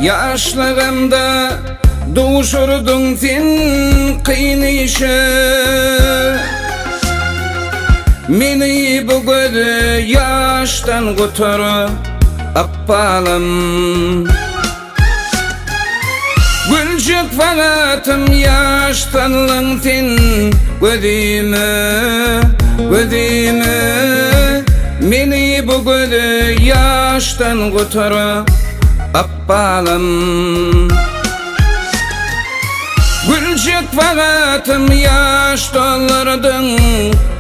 yaşlığımda duşurdun sen kıyın işe. Meni bu gözü yaştan kurtar akbalım. Gülcük falatım yaştanlın sen gözüme, gözüme. Meni bu gözü yaştan kurtar akbalım. Gülcük falatım yaş doldurdun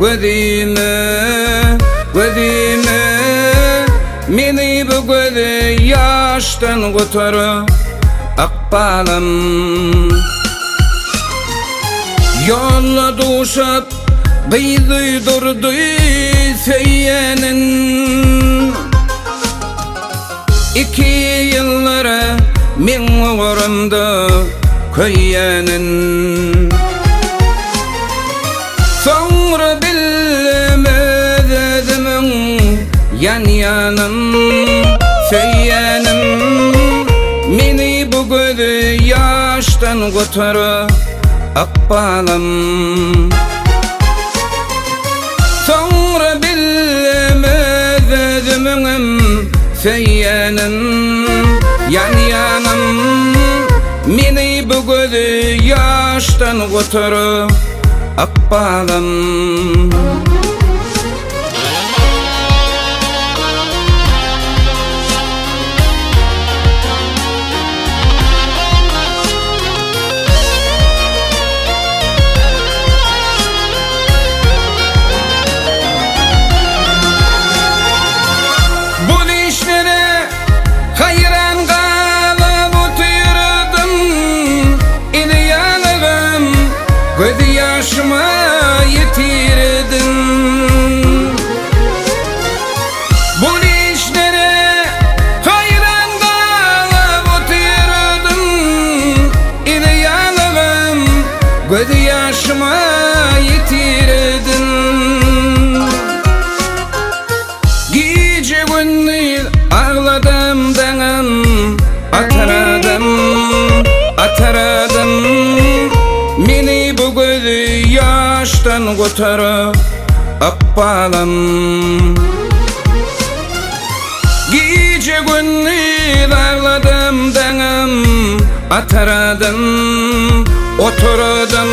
gözüme, gözüme. Meni bu gözü yaştan kurtar akbalım. Yolla duşap bıydı durdu seyyenin. 2 yıllara min uğrumda köyyenin. Sonra bilmededim yan yanım söyyenim. Meni bu gözü yaştan kurtar akbalım. Sonra bilmededim söyyenim yan yanım. Meni bu gözü yaştan kurtar akbalım. Bu işlere hayran kalıp oturdum. İlyanım göz yaşıma yitirdim. Bu işlere hayran kalıp oturdum. İlyanım göz yaşıma yitirdim. Gece gündüz ağladım denem, ataradım, ataradım. Meni bu gözü yaştan kurtar akbalım. Gece gündüz ağladım denem, ataradım, oturdum.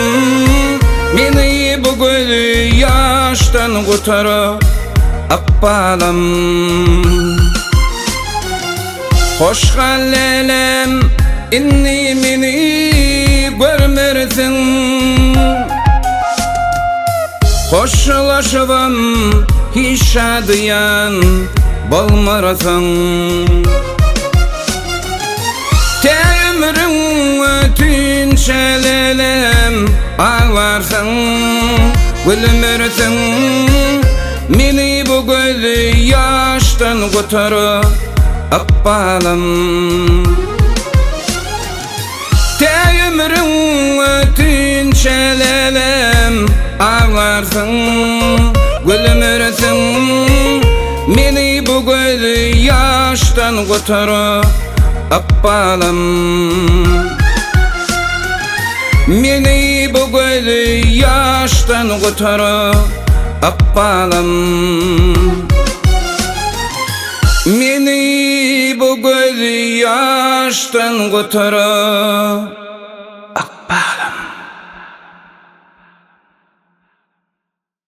Meni bu gözü yaştan kurtar akbalım. Hoş hallelem inni meni görmersin. Hoşlaşıvam hiç şadiyan bolmarasın. Temrin ötünçelelem ağlarsın, gülmersin. Meni bu gözü yaştan kurtar akbalım. Temrin ötünçelelem ağlarsın, gülmersin. Meni bu gözü yaştan kurtar akbalım. Meni bu gözü yaştan kurtar akbalım. Meni bu gözü yaştan kurtar